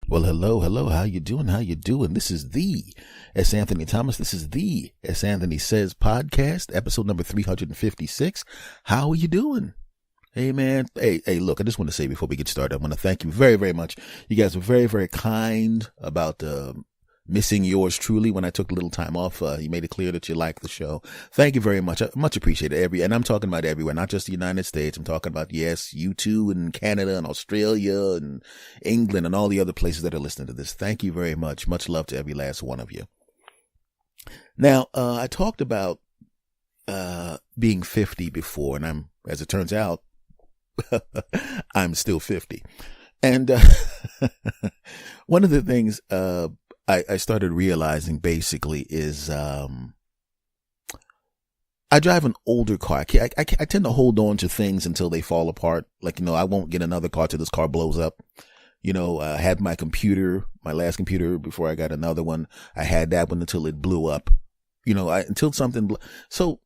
Well, hello, hello. How you doing? How you doing? This is the S. Anthony Thomas. This is the S. Anthony Says podcast, episode number 356. How are you doing? Hey, man. Hey, look, I just want to say before we get started, I want to thank you very, very much. You guys were very, very kind about missing yours truly when I took a little time off. You made it clear that you like the show. Thank you very much. I much appreciated and I'm talking about everywhere, not just the United States. I'm talking about, yes, you too, and Canada and Australia and England and all the other places that are listening to this. Thank you very much. Much love to every last one of you. Now, I talked about being 50 before, and as it turns out, I'm still 50. And one of the things I started realizing basically is I drive an older car. I tend to hold on to things until they fall apart. Like, I won't get another car till this car blows up. I had my computer, my last computer before I got another one. I had that one until it blew up. Until something. So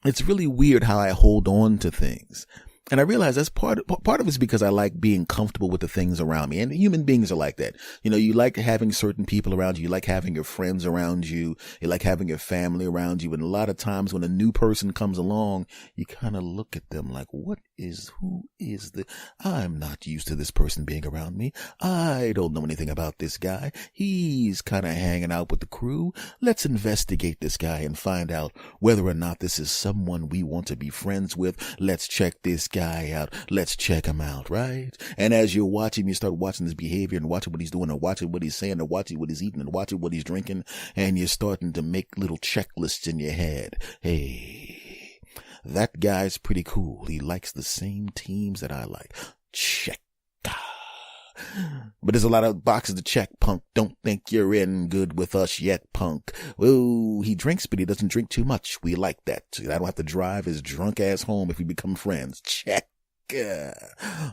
it's really weird how I hold on to things. And I realize that's part of it's because I like being comfortable with the things around me. And human beings are like that. You like having certain people around you. You like having your friends around you. You like having your family around you. And a lot of times when a new person comes along, you kind of look at them like, who is the, I'm not used to this person being around me. I don't know anything about this guy. He's kind of hanging out with the crew. Let's investigate this guy and find out whether or not this is someone we want to be friends with. Let's check this guy out. Let's check him out, right? And as you're watching, you start watching his behavior and watching what he's doing and watching what he's saying and watching what he's eating and watching what he's drinking. And you're starting to make little checklists in your head. Hey, that guy's pretty cool. He likes the same teams that I like. Check. But there's a lot of boxes to check, punk. Don't think you're in good with us yet, punk. Oh, he drinks, but he doesn't drink too much. We like that. I don't have to drive his drunk ass home if we become friends. Check.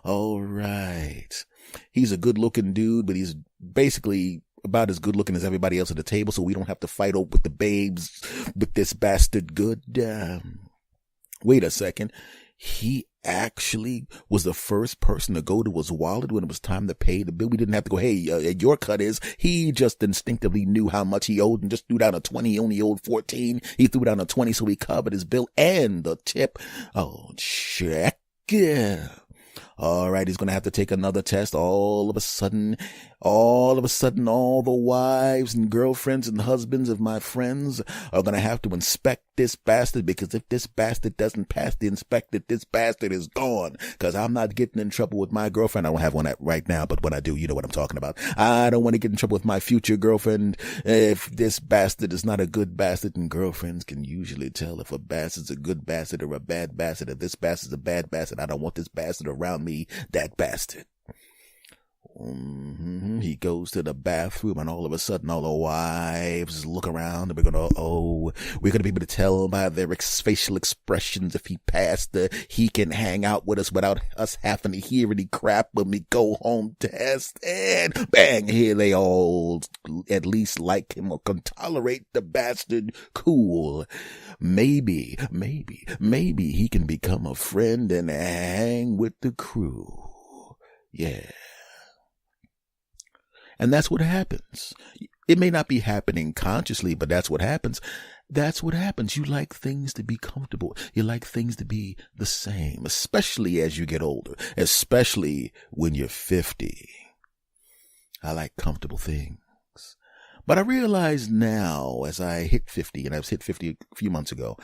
All right. He's a good looking dude, but he's basically about as good looking as everybody else at the table, so we don't have to fight over with the babes with this bastard good. Wait a second. He actually was the first person to go to his wallet when it was time to pay the bill. We didn't have to go, hey, your cut is. He just instinctively knew how much he owed and just threw down a 20. He only owed 14. He threw down a 20, so he covered his bill and the tip. Oh, check. All right, he's going to have to take another test. All of a sudden, all the wives and girlfriends and husbands of my friends are going to have to inspect this bastard, because if this bastard doesn't pass the inspector, this bastard is gone, because I'm not getting in trouble with my girlfriend. I don't have one right now, but when I do, you know what I'm talking about. I don't want to get in trouble with my future girlfriend if this bastard is not a good bastard, and girlfriends can usually tell if a bastard's a good bastard or a bad bastard. If this bastard's a bad bastard, I don't want this bastard around me, that bastard. He goes to the bathroom, and all of a sudden all the wives look around, and we're gonna be able to tell by their facial expressions if he passed he can hang out with us without us having to hear any crap when we go home test. And bang, here they all at least like him or can tolerate the bastard. Cool. Maybe he can become a friend and hang with the crew. Yeah. And that's what happens. It may not be happening consciously, but that's what happens. That's what happens. You like things to be comfortable. You like things to be the same, especially as you get older, especially when you're 50. I like comfortable things. But I realize now, as I hit 50, and I was hit 50 a few months ago,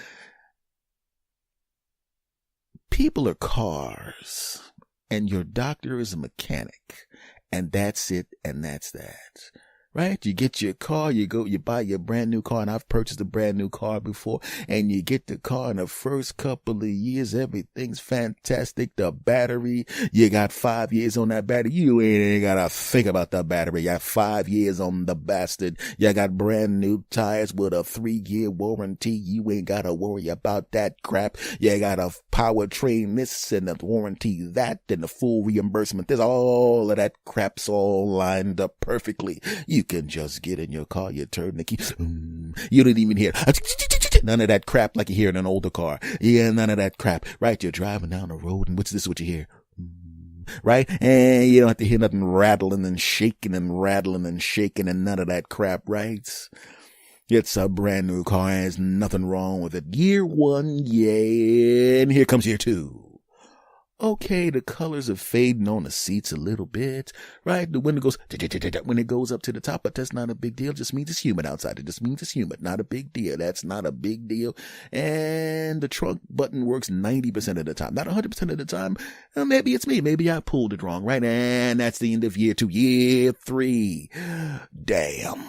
people are cars, and your doctor is a mechanic. And that's it, and that's that. Right? You get your car, you buy your brand new car, and I've purchased a brand new car before, and you get the car in the first couple of years, everything's fantastic. The battery, you got 5 years on that battery. You ain't gotta think about the battery. You got 5 years on the bastard. You got brand new tires with a 3-year warranty. You ain't gotta worry about that crap. You got a powertrain this and a warranty that and a full reimbursement. There's all of that crap's all lined up perfectly. You can just get in your car, you turn the key, you don't even hear none of that crap like you hear in an older car. Yeah, none of that crap. Right? You're driving down the road, and what's this what you hear? right? And you don't have to hear nothing rattling and shaking and rattling and shaking and none of that crap, right? It's a brand new car. There's nothing wrong with it. Year one, yeah. And here comes year two. Okay, the colors are fading on the seats a little bit, right? The window goes, when it goes up to the top, but that's not a big deal. It just means it's humid outside. It just means it's humid. Not a big deal. That's not a big deal. And the trunk button works 90% of the time. Not 100% of the time. Maybe it's me. Maybe I pulled it wrong, right? And that's the end of year two. Year three. Damn.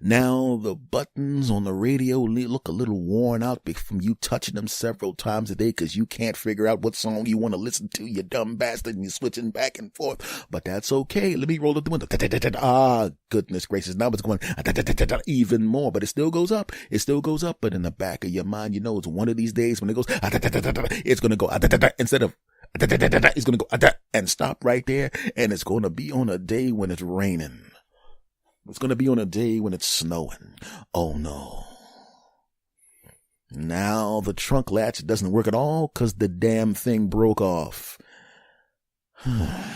Now the buttons on the radio look a little worn out from you touching them several times a day because you can't figure out what song you want to listen to, you dumb bastard, and you're switching back and forth. But that's okay. Let me roll up the window. Ah, goodness gracious. Now it's going even more, but it still goes up. It still goes up. But in the back of your mind, you know it's one of these days when it goes, it's going to go instead of it's going to go and stop right there. And it's going to be on a day when it's raining. It's going to be on a day when it's snowing. Oh no. Now the trunk latch doesn't work at all because the damn thing broke off.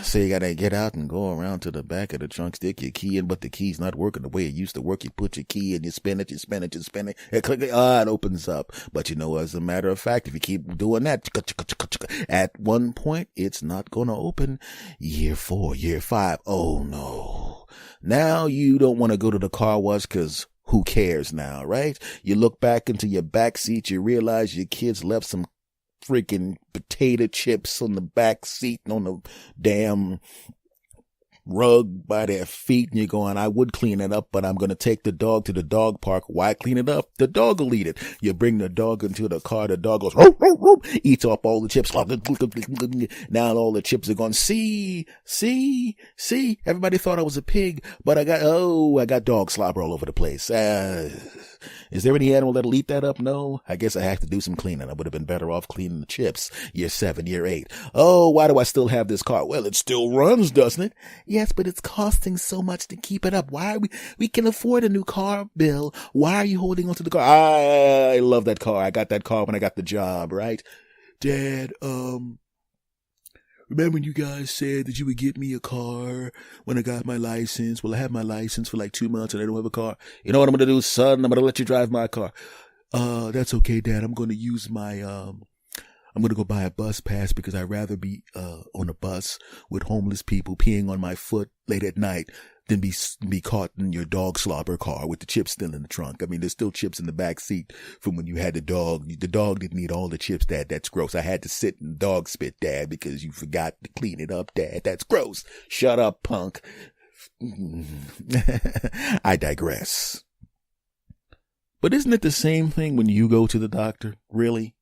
So you got to get out and go around to the back of the trunk, stick your key in, but the key's not working the way it used to work. You put your key in, you spin it, and click it, it opens up. But you know, as a matter of fact, if you keep doing that, at one point, it's not going to open. Year 4, year 5. Oh no. Now you don't want to go to the car wash because who cares now, right? You look back into your back seat, you realize your kids left some freaking potato chips on the back seat and on the damn rug by their feet, and you're going, I would clean it up, but I'm going to take the dog to the dog park. Why clean it up? The dog will eat it. You bring the dog into the car, the dog goes, roo, roo, roo, eats up all the chips. Now all the chips are gone. See, everybody thought I was a pig, but I got dog slobber all over the place. Is there any animal that'll eat that up? No. I guess I have to do some cleaning. I would have been better off cleaning the chips. Year 7, year 8. Oh, why do I still have this car? Well, it still runs, doesn't it? Yes, but it's costing so much to keep it up. Why are we can afford a new car, Bill. Why are you holding on to the car? I love that car. I got that car when I got the job, right? Dad, remember when you guys said that you would get me a car when I got my license? Well, I have my license for like 2 months and I don't have a car. You know what I'm going to do, son? I'm going to let you drive my car. That's okay, Dad. I'm going to use my, I'm going to go buy a bus pass because I'd rather be, on a bus with homeless people peeing on my foot late at night than be caught in your dog slobber car with the chips still in the trunk. I mean, there's still chips in the back seat from when you had the dog. The dog didn't eat all the chips, Dad. That's gross. I had to sit in dog spit, Dad, because you forgot to clean it up, Dad. That's gross. Shut up, punk. I digress. But isn't it the same thing when you go to the doctor? Really?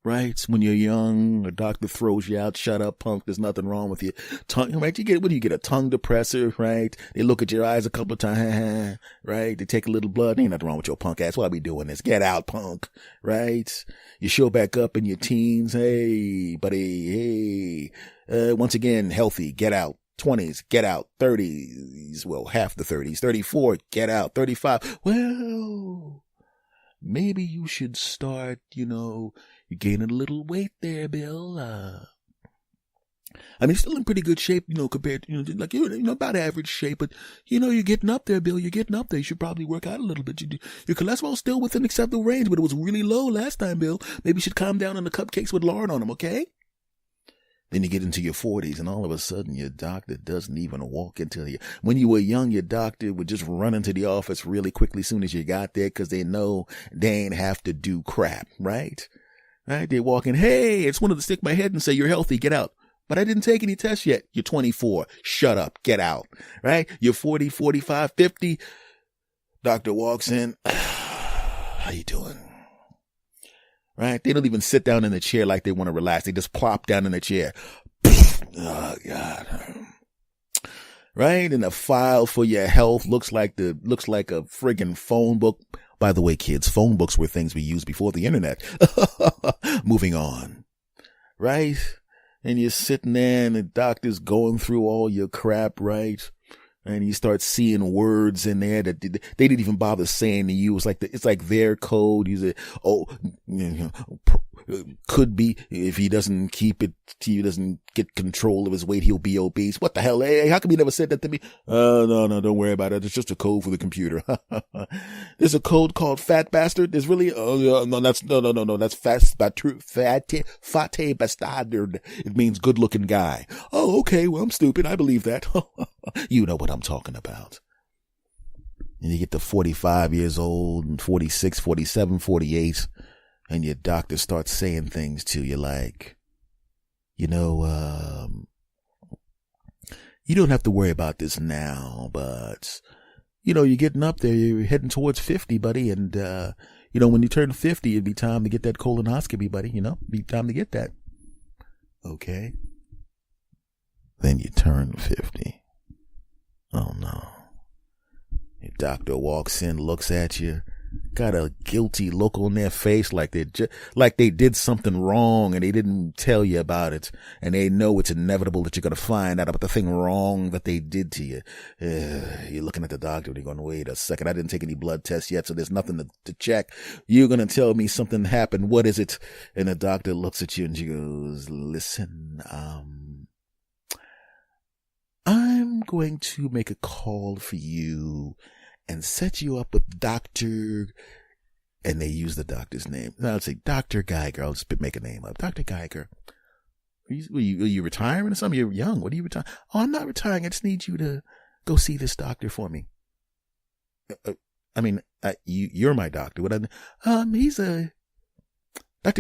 Right? When you're young, a doctor throws you out, shut up, punk, there's nothing wrong with you. Tongue, right? What do you get? A tongue depressor, right? They look at your eyes a couple of times, right? They take a little blood. Ain't nothing wrong with your punk ass. Why are we doing this? Get out, punk, right? You show back up in your teens. Hey, buddy, hey. Once again, healthy, get out. 20s, get out. 30s, well, half the 30s. 34, get out. 35, well, maybe you should start, you're gaining a little weight there, Bill. I mean, still in pretty good shape, compared to, like, about average shape, but, you're getting up there, Bill. You're getting up there. You should probably work out a little bit. Your cholesterol's still within acceptable range, but it was really low last time, Bill. Maybe you should calm down on the cupcakes with lard on them, okay? Then you get into your 40s and all of a sudden your doctor doesn't even walk into you. When you were young, your doctor would just run into the office really quickly as soon as you got there because they know they ain't have to do crap, right? Right? They walk in, hey, I just wanted to stick my head and say you're healthy, get out. But I didn't take any tests yet. You're 24. Shut up. Get out. Right? You're 40, 45, 50. Doctor walks in. How you doing? Right? They don't even sit down in the chair like they want to relax. They just plop down in the chair. Oh, God. Right? And the file for your health looks like a friggin' phone book. By the way, kids, phone books were things we used before the internet. Moving on. Right? And you're sitting there and the doctor's going through all your crap, right? And you start seeing words in there that they didn't even bother saying to you. It's like their code. You say, could be, if he doesn't he doesn't get control of his weight, he'll be obese. What the hell? Hey, how come you never said that to me? No, don't worry about it. It's just a code for the computer. There's a code called fat bastard. There's really, that's fate bastard. It means good looking guy. Oh, okay. Well, I'm stupid. I believe that. You know what I'm talking about. And you get to 45 years old and 46, 47, 48, and your doctor starts saying things to you like, you don't have to worry about this now, but, you're getting up there, you're heading towards 50, buddy, and, when you turn 50, it'd be time to get that colonoscopy, buddy, be time to get that. Okay. Then you turn 50. Oh, no. Your doctor walks in, looks at you, got a guilty look on their face like they did something wrong and they didn't tell you about it. And they know it's inevitable that you're going to find out about the thing wrong that they did to you. You're looking at the doctor and you're going, wait a second, I didn't take any blood tests yet, so there's nothing to check. You're going to tell me something happened. What is it? And the doctor looks at you and she goes, listen, I'm going to make a call for you and set you up with Dr. And they use the doctor's name. I'll say Dr. Geiger. I'll just make a name up. Dr. Geiger. Are you retiring or something? You're young. What are you retiring? Oh, I'm not retiring. I just need you to go see this doctor for me. You're my doctor. Dr.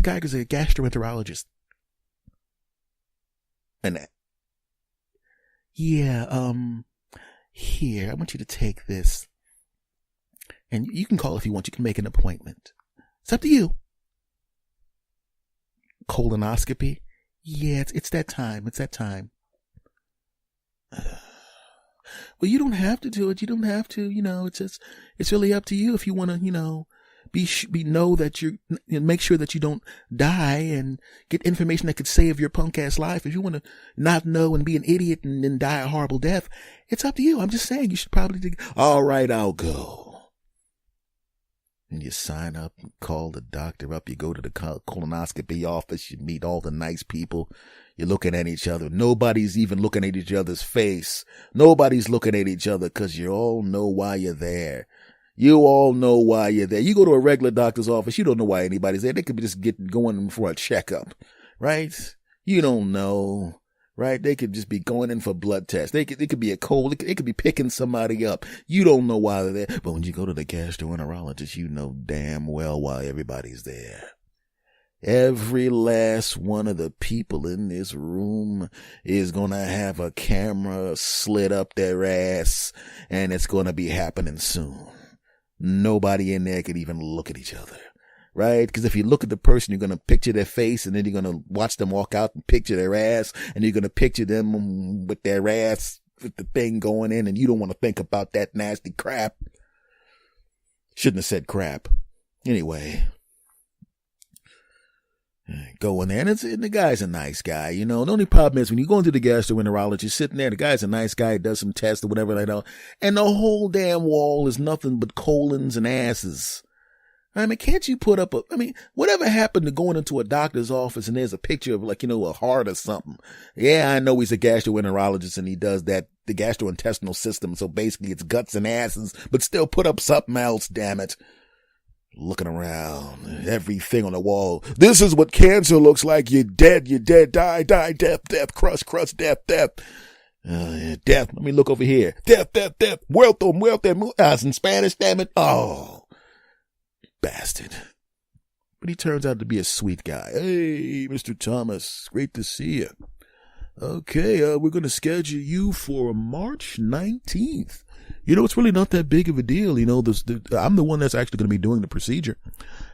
Geiger's a gastroenterologist. And yeah, here, I want you to take this. And you can call if you want. You can make an appointment. It's up to you. Colonoscopy? Yeah, it's that time. It's that time. Well, you don't have to do it. You don't have to, it's really up to you if you want to, know that make sure that you don't die and get information that could save your punk ass life. If you want to not know and be an idiot and then die a horrible death, it's up to you. I'm just saying you should probably all right, I'll go. And you sign up and call the doctor up. You go to the colonoscopy office. You meet all the nice people. You're looking at each other. Nobody's even looking at each other's face. Nobody's looking at each other because you all know why you're there. You all know why you're there. You go to a regular doctor's office, you don't know why anybody's there. They could be just going for a checkup, right? You don't know, right? They could just be going in for blood tests. It could be a cold. It could be picking somebody up. You don't know why they're there. But when you go to the gastroenterologist, you know damn well why everybody's there. Every last one of the people in this room is going to have a camera slid up their ass, and it's going to be happening soon. Nobody in there could even look at each other, right? Because if you look at the person, you're going to picture their face, and then you're going to watch them walk out and picture their ass, and you're going to picture them with their ass with the thing going in, and you don't want to think about that nasty crap. Shouldn't have said crap. Anyway. Go in there, and the guy's a nice guy, The only problem is when you go into the gastroenterologist, sitting there, the guy's a nice guy, does some tests or whatever, and the whole damn wall is nothing but colons and asses. Can't you put up whatever happened to going into a doctor's office and there's a picture of a heart or something? Yeah, I know he's a gastroenterologist and he does that, the gastrointestinal system, so basically it's guts and asses, but still put up something else, damn it. Looking around, everything on the wall. This is what cancer looks like. You're dead, die, death, crush, death. Death. Let me look over here. Death. Muerto. In Spanish, damn it. Oh, bastard. But he turns out to be a sweet guy. Hey, Mr. Thomas, great to see you. Okay, we're going to schedule you for March 19th. It's really not that big of a deal. I'm the one that's actually going to be doing the procedure.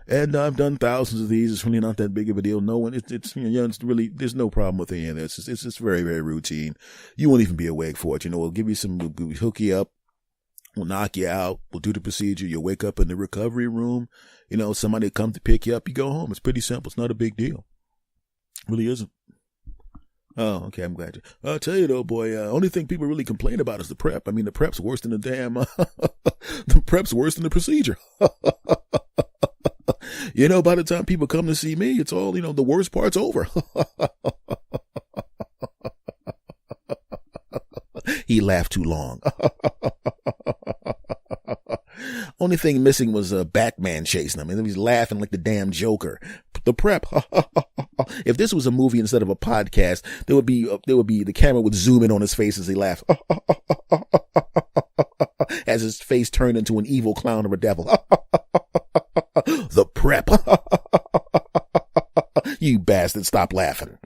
And I've done thousands of these. It's really not that big of a deal. No one, it's really, there's no problem with any of this. It's just very, very routine. You won't even be awake for it. We'll give you we'll hook you up. We'll knock you out. We'll do the procedure. You'll wake up in the recovery room. Somebody will come to pick you up. You go home. It's pretty simple. It's not a big deal. It really isn't. Oh, okay, I'm glad you. I'll tell you though, boy, only thing people really complain about is the prep. The prep's worse than the prep's worse than the procedure. By the time people come to see me, it's all, the worst part's over. He laughed too long. Only thing missing was Batman chasing him. And he was laughing like the damn Joker. The prep. If this was a movie instead of a podcast, there would be the camera would zoom in on his face as he laughed. As his face turned into an evil clown or a devil. The prep. You bastard, stop laughing.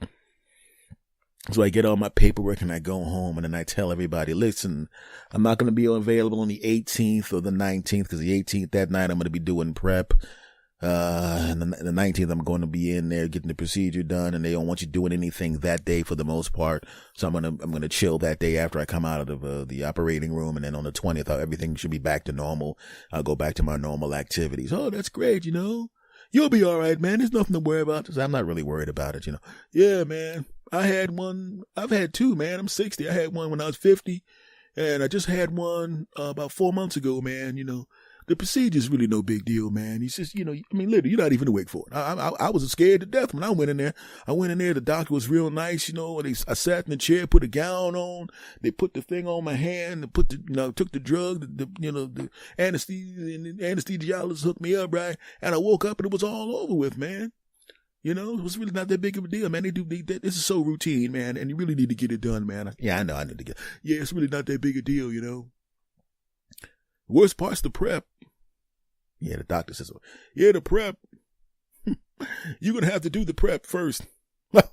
So I get all my paperwork and I go home and then I tell everybody, listen, I'm not going to be available on the 18th or the 19th because the 18th that night I'm going to be doing prep. And the 19th I'm going to be in there getting the procedure done and they don't want you doing anything that day for the most part. So I'm going to chill that day after I come out of the operating room. And then on the 20th, everything should be back to normal. I'll go back to my normal activities. Oh, that's great. You'll be all right, man. There's nothing to worry about. I'm not really worried about it. Yeah, man. I've had two, man. I'm 60. I had one when I was 50 and I just had one about 4 months ago, man. The procedure's really no big deal, man. He says, literally, you're not even awake for it. I was scared to death when I went in there. The doctor was real nice, I sat in the chair, put a gown on. They put the thing on my hand, they took the drug, the anesthesia, and the anesthesiologist hooked me up, right? And I woke up and it was all over with, man. It was really not that big of a deal, man. This is so routine, man, and you really need to get it done, man. Yeah, I know I need to yeah, it's really not that big a deal, Worst part's the prep. Yeah, the doctor says, yeah, the prep. You're going to have to do the prep first. Why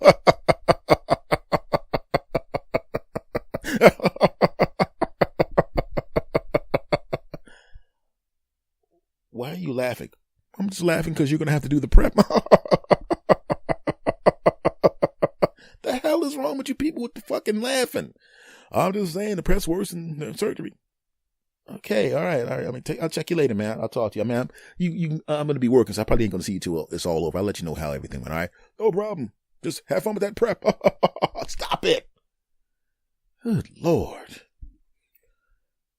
are you laughing? I'm just laughing because you're going to have to do the prep. The hell is wrong with you people with the fucking laughing? I'm just saying the prep's worse than the surgery. Okay, all right. I'll check you later, man. I'll talk to you. I'm going to be working, so I probably ain't going to see you till it's all over. I'll let you know how everything went, all right? No problem. Just have fun with that prep. Stop it. Good Lord.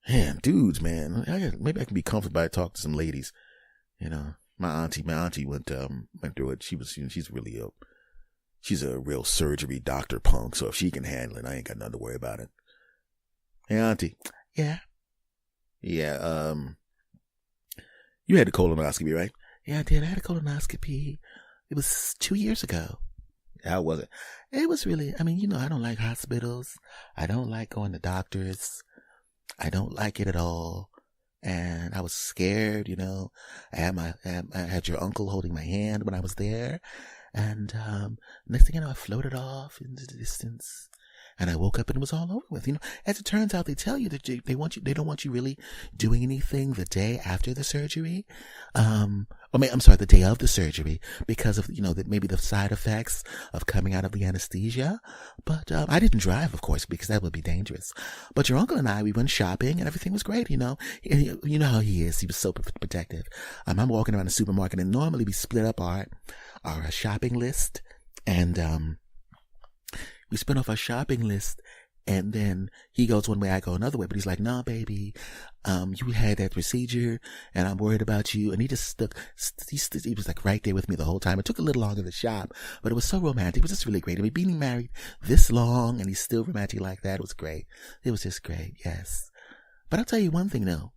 Man, dudes, man. Maybe I can be comforted by talking to some ladies. My auntie went through it. She's a real surgery doctor punk, so if she can handle it, I ain't got nothing to worry about it. Hey, auntie. Yeah. Yeah, you had a colonoscopy, right? Yeah, I did. I had a colonoscopy. It was 2 years ago. How was it? It was really, I don't like hospitals. I don't like going to doctors. I don't like it at all. And I was scared, I had your uncle holding my hand when I was there. And, next thing you know, I floated off into the distance. And I woke up and it was all over with. As it turns out, they tell you that they don't want you really doing anything the day after the surgery. The day of the surgery because of, maybe the side effects of coming out of the anesthesia. But, I didn't drive, of course, because that would be dangerous. But your uncle and I, we went shopping and everything was great, And you know how he is. He was so protective. I'm walking around the supermarket and normally we split up our shopping list and, we spin off our shopping list and then he goes one way, I go another way. But he's like, nah, baby, you had that procedure and I'm worried about you. And he just he was like right there with me the whole time. It took a little longer to shop, but it was so romantic. It was just really great. Being married this long and he's still romantic like that was great. It was just great. Yes. But I'll tell you one thing though.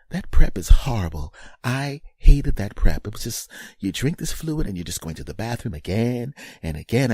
That prep is horrible. I hated that prep. It was just, you drink this fluid and you're just going to the bathroom again and again.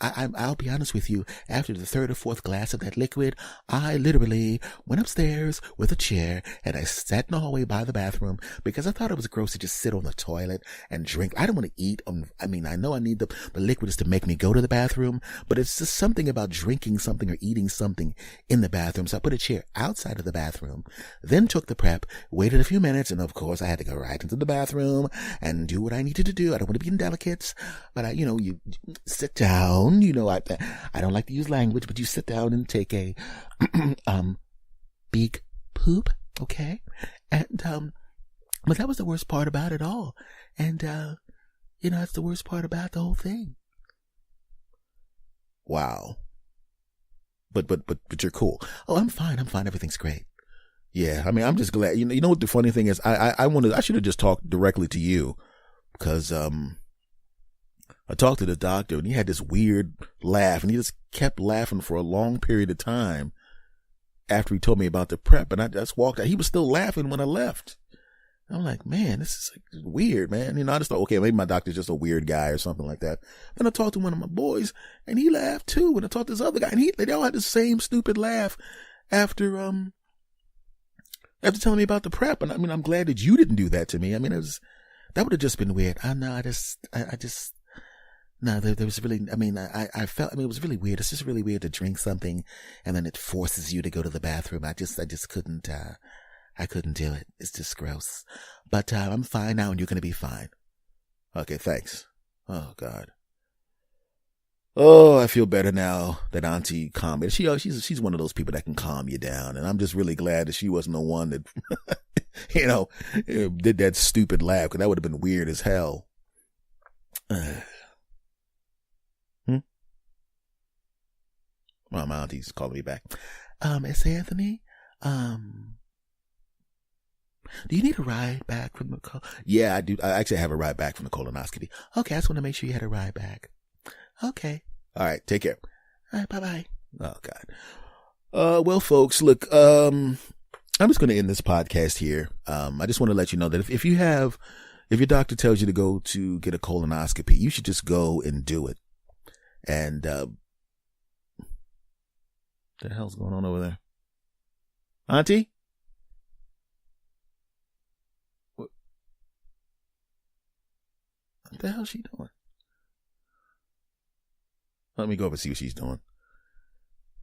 I'll be honest with you. After the third or fourth glass of that liquid, I literally went upstairs with a chair and I sat in the hallway by the bathroom because I thought it was gross to just sit on the toilet and drink. I don't want to eat. I know I need the liquid is to make me go to the bathroom, but it's just something about drinking something or eating something in the bathroom. So I put a chair outside of the bathroom, then took the prep, waited a few minutes, and of course I had to go right into the bathroom and do what I needed to do. I don't want to be indelicate, but you sit down, I don't like to use language, but you sit down and take a, big poop. Okay. And, but that was the worst part about it all. And, that's the worst part about the whole thing. Wow. But you're cool. Oh, I'm fine. Everything's great. Yeah, I'm just glad. You know what the funny thing is? I should have just talked directly to you because I talked to the doctor and he had this weird laugh, and he just kept laughing for a long period of time after he told me about the prep. And I just walked out. He was still laughing when I left. I'm like, man, this is like weird, man. You know, I just thought, okay, maybe my doctor's just a weird guy or something like that. Then I talked to one of my boys and he laughed too. And I talked to this other guy and they all had the same stupid laugh after telling me about the prep. And I mean, I'm glad that you didn't do that to me. I mean, that would have just been weird. No, there was really, I mean, I felt, I mean, it was really weird. It's just really weird to drink something and then it forces you to go to the bathroom. I just couldn't, I couldn't do it. It's just gross. But, I'm fine now and you're going to be fine. Okay, thanks. Oh, God. Oh, I feel better now that Auntie calmed me. She's one of those people that can calm you down. And I'm just really glad that she wasn't the one that, did that stupid laugh, because that would have been weird as hell. Well, my auntie's calling me back. It's Anthony. Do you need a ride back from the Yeah, I do. I actually have a ride back from the colonoscopy. Okay, I just want to make sure you had a ride back. Okay. All right, take care. All right, bye-bye. Oh, God. Well, folks, look, I'm just going to end this podcast here. I just want to let you know that if your doctor tells you to go to get a colonoscopy, you should just go and do it. And, what the hell's going on over there? Auntie? What the hell's she doing? Let me go over and see what she's doing.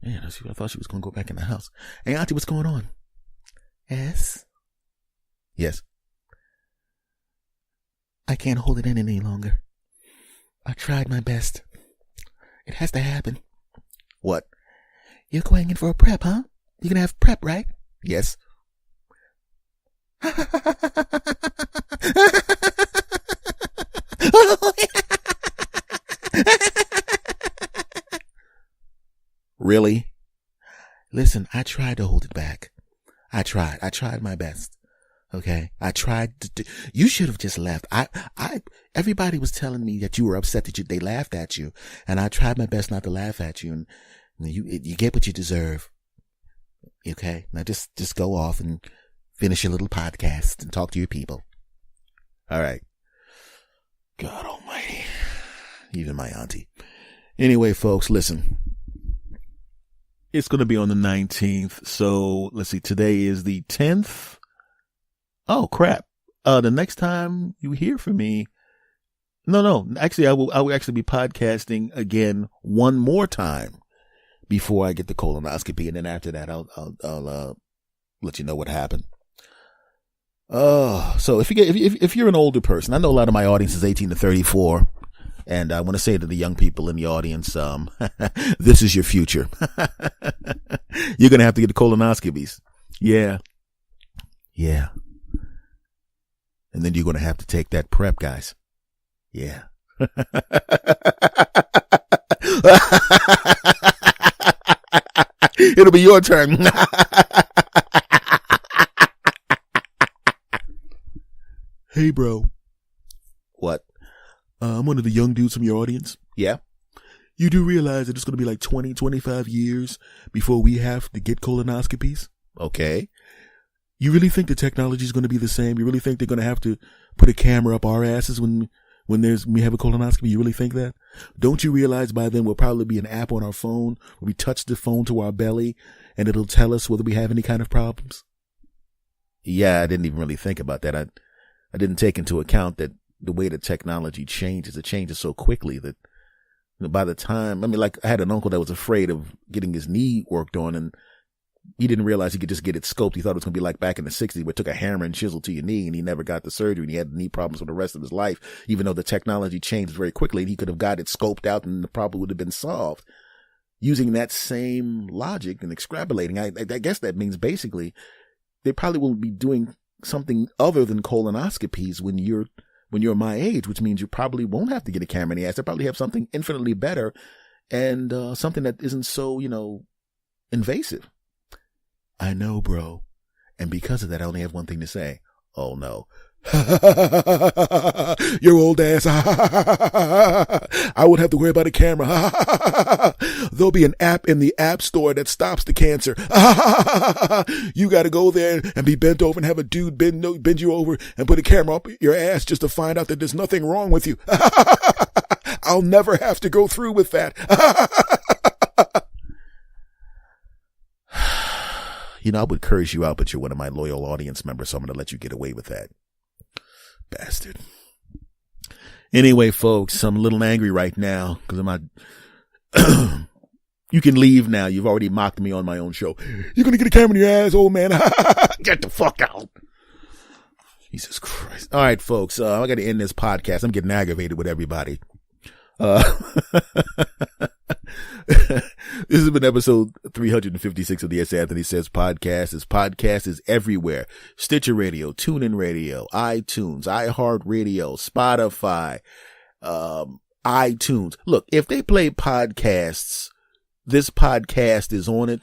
Man, I thought she was going to go back in the house. Hey, Auntie, what's going on? Yes? Yes. I can't hold it in any longer. I tried my best. It has to happen. What? You're going in for a prep, huh? You're gonna have prep, right? Yes. Really? Listen, I tried to hold it back. I tried my best. Okay. I tried to you should have just left. Everybody was telling me that you were upset that they laughed at you, and I tried my best not to laugh at you, and you get what you deserve. Okay. Now just go off and finish your little podcast and talk to your people. All right. God almighty. Even my auntie. Anyway, folks, listen. It's going to be on the 19th. So let's see. Today is the 10th. Oh, crap. The next time you hear from me. No. Actually, I will actually be podcasting again one more time before I get the colonoscopy. And then after that, I'll let you know what happened. So if you're an older person, I know a lot of my audience is 18 to 34. And I want to say to the young people in the audience, this is your future. You're going to have to get the colonoscopies. Yeah. And then you're going to have to take that prep, guys. Yeah. It'll be your turn. Hey, bro. What? I'm one of the young dudes from your audience. Yeah. You do realize that it's going to be like 20, 25 years before we have to get colonoscopies? Okay. You really think the technology is going to be the same? You really think they're going to have to put a camera up our asses when we have a colonoscopy? You really think that? Don't you realize by then we'll probably be an app on our phone where we touch the phone to our belly and it'll tell us whether we have any kind of problems? Yeah, I didn't even really think about that. I didn't take into account that the way the technology changes, it changes so quickly that by the time, like I had an uncle that was afraid of getting his knee worked on, and he didn't realize he could just get it scoped. He thought it was going to be like back in the 60s where it took a hammer and chisel to your knee, and he never got the surgery, and he had knee problems for the rest of his life, even though the technology changed very quickly, and he could have got it scoped out and the problem would have been solved. Using that same logic and extrapolating, I guess that means basically they probably will be doing something other than colonoscopies when you're my age, which means you probably won't have to get a camera in the ass. They probably have something infinitely better and something that isn't so, invasive. I know, bro. And because of that, I only have one thing to say. Oh, no. Your old ass. I won't have to worry about a camera. There'll be an app in the app store that stops the cancer. You got to go there and be bent over and have a dude bend you over and put a camera up your ass just to find out that there's nothing wrong with you. I'll never have to go through with that. You know, I would curse you out, but you're one of my loyal audience members, so I'm going to let you get away with that. Bastard. Anyway, folks, I'm a little angry right now because you can leave now. You've already mocked me on my own show. You're going to get a camera in your ass, old man. Get the fuck out. Jesus Christ. All right, folks, I got to end this podcast. I'm getting aggravated with everybody. This has been episode 356 of the S. Anthony Says podcast. This podcast is everywhere. Stitcher Radio, TuneIn Radio, iTunes, iHeartRadio, Spotify, iTunes. Look, if they play podcasts, this podcast is on it,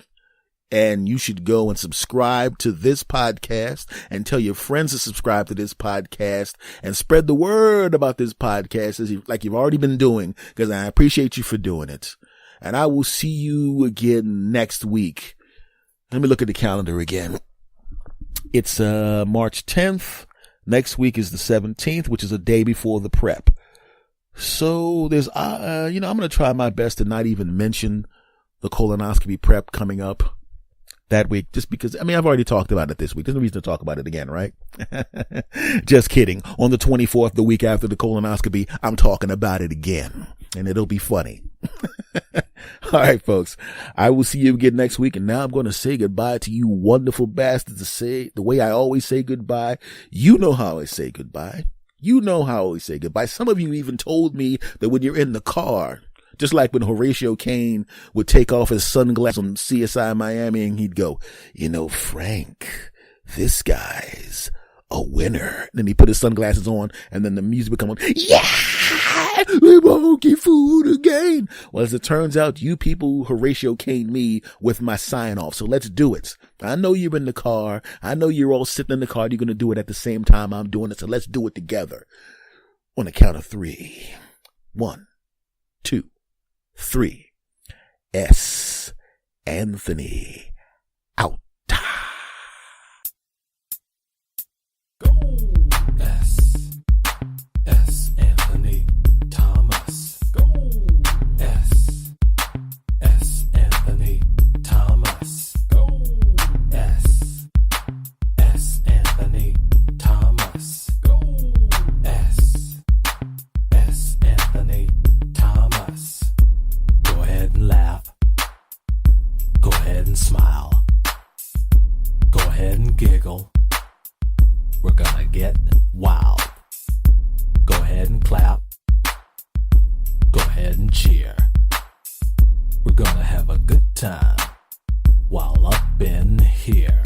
and you should go and subscribe to this podcast and tell your friends to subscribe to this podcast and spread the word about this podcast like you've already been doing, because I appreciate you for doing it. And I will see you again next week. Let me look at the calendar again. It's March 10th. Next week is the 17th, which is a day before the prep. So there's, I'm going to try my best to not even mention the colonoscopy prep coming up that week, just because, I've already talked about it this week. There's no reason to talk about it again, right? Just kidding. On the 24th, the week after the colonoscopy, I'm talking about it again, and it'll be funny. All right, folks, I will see you again next week. And now I'm going to say goodbye to you wonderful bastards, to say the way I always say goodbye. You know how I say goodbye. You know how I always say goodbye. Some of you even told me that when you're in the car, just like when Horatio Kane would take off his sunglasses on CSI Miami and he'd go, Frank, this guy's a winner. Then he put his sunglasses on and then the music would come on. Yeah, we won't get food again. Well, as it turns out, you people Horatio Kane me with my sign off. So let's do it. I know you're in the car. I know you're all sitting in the car. You're going to do it at the same time I'm doing it. So let's do it together. On the count of 3. 1, 2, 3. S. Anthony out. Go. S. Anthony Thomas. Go. S. Anthony Thomas. Go. S. Anthony Thomas. Go. S. Anthony Thomas. Go ahead and laugh. Go ahead and smile. Go ahead and giggle. We're gonna get wild. Go ahead and clap. Go ahead and cheer. We're gonna have a good time while up in here.